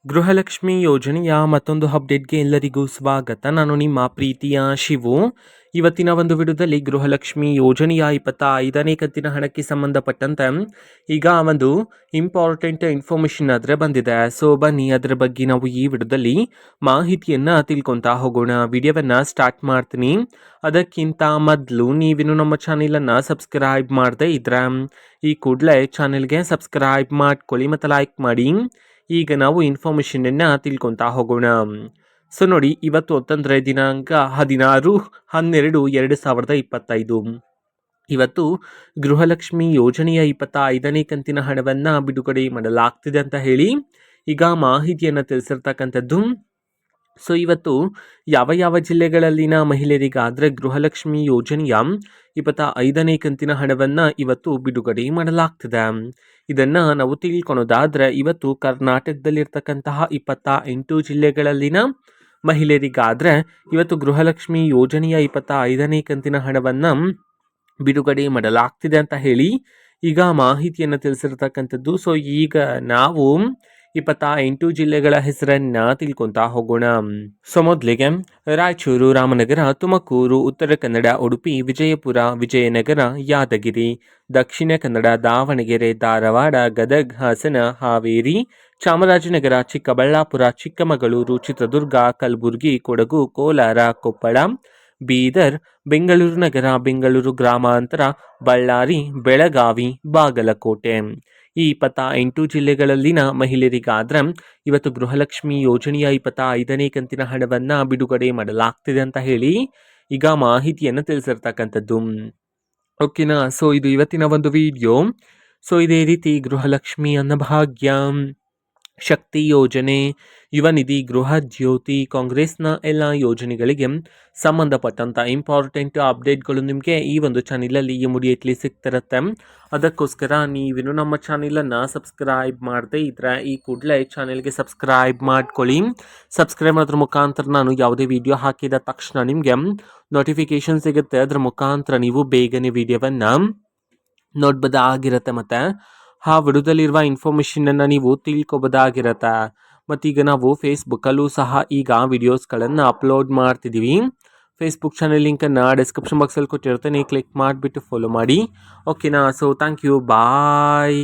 ಗೃಹಲಕ್ಷ್ಮಿ ಯೋಜನೆಯ ಮತ್ತೊಂದು ಅಪ್ಡೇಟ್ಗೆ ಎಲ್ಲರಿಗೂ ಸ್ವಾಗತ. ನಾನು ನಿಮ್ಮ ಪ್ರೀತಿಯ ಶಿವು. ಇವತ್ತಿನ ಒಂದು ವಿಡಿಯೋದಲ್ಲಿ ಗೃಹಲಕ್ಷ್ಮಿ ಯೋಜನೆಯ 25ನೇ ಕಂತಿನ ಹಣಕ್ಕೆ ಸಂಬಂಧಪಟ್ಟಂತೆ ಈಗ ಒಂದು ಇಂಪಾರ್ಟೆಂಟ್ ಇನ್ಫಾರ್ಮೇಷನ್ ಆದರೆ ಬಂದಿದೆ. ಸೊ ಬನ್ನಿ ಅದರ ಬಗ್ಗೆ ನಾವು ಈ ವಿಡಿಯೋದಲ್ಲಿ ಮಾಹಿತಿಯನ್ನು ತಿಳ್ಕೊತಾ ಹೋಗೋಣ. ವಿಡಿಯೋವನ್ನು ಸ್ಟಾರ್ಟ್ ಮಾಡ್ತೀನಿ. ಅದಕ್ಕಿಂತ ಮೊದಲು ನೀವಿನ್ನು ನಮ್ಮ ಚಾನೆಲನ್ನು ಸಬ್ಸ್ಕ್ರೈಬ್ ಮಾಡದೇ ಇದ್ರೆ ಈ ಕೂಡಲೇ ಚಾನೆಲ್ಗೆ ಸಬ್ಸ್ಕ್ರೈಬ್ ಮಾಡ್ಕೊಳ್ಳಿ ಮತ್ತು ಲೈಕ್ ಮಾಡಿ. ಈಗ ನಾವು ಇನ್ಫಾರ್ಮೇಷನನ್ನು ತಿಳ್ಕೊತಾ ಹೋಗೋಣ. ಸೊ ನೋಡಿ, ಇವತ್ತು ಅಂತಂದರೆ ದಿನಾಂಕ 16/12/2025. ಇವತ್ತು ಗೃಹಲಕ್ಷ್ಮಿ ಯೋಜನೆಯ 25ನೇ ಕಂತಿನ ಹಣವನ್ನು ಬಿಡುಗಡೆ ಮಾಡಲಾಗ್ತಿದೆ ಅಂತ ಹೇಳಿ ಈಗ ಮಾಹಿತಿಯನ್ನು ತಿಳಿಸಿರ್ತಕ್ಕಂಥದ್ದು. ಸೊ ಇವತ್ತು ಯಾವ ಜಿಲ್ಲೆಗಳಲ್ಲಿನ ಮಹಿಳೆಯರಿಗಾದರೆ ಗೃಹಲಕ್ಷ್ಮಿ ಯೋಜನೆಯ 25ನೇ ಕಂತಿನ ಹಣವನ್ನು ಇವತ್ತು ಬಿಡುಗಡೆ ಮಾಡಲಾಗ್ತಿದೆ. ಇದನ್ನು ನಾವು ತಿಳ್ಕೊಳೋದಾದರೆ ಇವತ್ತು ಕರ್ನಾಟಕದಲ್ಲಿರ್ತಕ್ಕಂತಹ 28 ಜಿಲ್ಲೆಗಳಲ್ಲಿನ ಮಹಿಳೆಯರಿಗಾದರೆ ಇವತ್ತು ಗೃಹಲಕ್ಷ್ಮಿ ಯೋಜನೆಯ 25ನೇ ಕಂತಿನ ಹಣವನ್ನು ಬಿಡುಗಡೆ ಮಾಡಲಾಗ್ತಿದೆ ಅಂತ ಹೇಳಿ ಈಗ ಮಾಹಿತಿಯನ್ನು ತಿಳಿಸಿರ್ತಕ್ಕಂಥದ್ದು. ಸೊ ಈಗ ನಾವು 28 ಜಿಲ್ಲೆಗಳ ಹೆಸರನ್ನ ತಿಳ್ಕೊತಾ ಹೋಗೋಣ. ಸೊ ಮೊದಲಿಗೆ ರಾಯಚೂರು, ರಾಮನಗರ, ತುಮಕೂರು, ಉತ್ತರ ಕನ್ನಡ, ಉಡುಪಿ, ವಿಜಯಪುರ, ವಿಜಯನಗರ, ಯಾದಗಿರಿ, ದಕ್ಷಿಣ ಕನ್ನಡ, ದಾವಣಗೆರೆ, ಧಾರವಾಡ, ಗದಗ, ಹಾಸನ, ಹಾವೇರಿ, ಚಾಮರಾಜನಗರ, ಚಿಕ್ಕಬಳ್ಳಾಪುರ, ಚಿಕ್ಕಮಗಳೂರು, ಚಿತ್ರದುರ್ಗ, ಕಲಬುರಗಿ, ಕೊಡಗು, ಕೋಲಾರ, ಕೊಪ್ಪಳ, ಬೀದರ್, ಬೆಂಗಳೂರು ನಗರ, ಬೆಂಗಳೂರು ಗ್ರಾಮಾಂತರ, ಬಳ್ಳಾರಿ, ಬೆಳಗಾವಿ, ಬಾಗಲಕೋಟೆ. ಈ 28 ಜಿಲ್ಲೆಗಳಲ್ಲಿನ ಮಹಿಳೆಯರಿಗಾದ್ರೆ ಇವತ್ತು ಗೃಹಲಕ್ಷ್ಮಿ ಯೋಜನೆಯ 25ನೇ ಕಂತಿನ ಹಣವನ್ನು ಬಿಡುಗಡೆ ಮಾಡಲಾಗ್ತಿದೆ ಅಂತ ಹೇಳಿ ಈಗ ಮಾಹಿತಿಯನ್ನು ತಿಳಿಸಿರ್ತಕ್ಕಂಥದ್ದು. ಓಕೆನಾ. ಸೊ ಇದು ಇವತ್ತಿನ ಒಂದು ವಿಡಿಯೋ. ಸೊ ಇದೇ ರೀತಿ ಗೃಹಲಕ್ಷ್ಮಿ ಅನ್ನಭಾಗ್ಯ, ಶಕ್ತಿ ಯೋಜನೆ, ಯುವ ನಿಧಿ, ಗೃಹ ಜ್ಯೋತಿ, ಕಾಂಗ್ರೆಸ್ನ ಎಲ್ಲ ಯೋಜನೆಗಳಿಗೆ ಸಂಬಂಧಪಟ್ಟಂಥ ಇಂಪಾರ್ಟೆಂಟ್ ಅಪ್ಡೇಟ್ಗಳು ನಿಮಗೆ ಈ ಒಂದು ಚಾನಲಲ್ಲಿ ಇಮಿಡಿಯೇಟ್ಲಿ ಸಿಗ್ತಿರುತ್ತೆ. ಅದಕ್ಕೋಸ್ಕರ ನೀವಿನ್ನು ನಮ್ಮ ಚಾನಲನ್ನು ಸಬ್ಸ್ಕ್ರೈಬ್ ಮಾಡದೇ ಇದ್ದರೆ ಈ ಕೂಡಲೇ ಚಾನೆಲ್ಗೆ ಸಬ್ಸ್ಕ್ರೈಬ್ ಮಾಡ್ಕೊಳ್ಳಿ. ಸಬ್ಸ್ಕ್ರೈಬ್ ಮಾಡೋದ್ರ ಮುಖಾಂತರ ನಾನು ಯಾವುದೇ ವಿಡಿಯೋ ಹಾಕಿದ ತಕ್ಷಣ ನಿಮಗೆ ನೋಟಿಫಿಕೇಶನ್ ಸಿಗುತ್ತೆ. ಅದರ ಮುಖಾಂತರ ನೀವು ಬೇಗನೆ ವಿಡಿಯೋವನ್ನು ನೋಡ್ಬೋದಾಗಿರುತ್ತೆ ಮತ್ತು ಆ ವಿಡಿಯೋದಲ್ಲಿರುವ ಇನ್ಫಾರ್ಮೇಷನನ್ನು ನೀವು ತಿಳ್ಕೊಬೋದಾಗಿರುತ್ತೆ. ಮತ್ತೀಗ ನಾವು ಫೇಸ್ಬುಕ್ಕಲ್ಲೂ ಸಹ ಈಗ ವಿಡಿಯೋಸ್ಗಳನ್ನು ಅಪ್ಲೋಡ್ ಮಾಡ್ತಿದ್ದೀವಿ. ಫೇಸ್ಬುಕ್ ಚಾನಲ್ ಲಿಂಕನ್ನು ಡಿಸ್ಕ್ರಿಪ್ಷನ್ ಬಾಕ್ಸಲ್ಲಿ ಕೊಟ್ಟಿರ್ತೇನೆ, ಕ್ಲಿಕ್ ಮಾಡಿಬಿಟ್ಟು ಫಾಲೋ ಮಾಡಿ. ಓಕೆನಾ. So thank you, bye.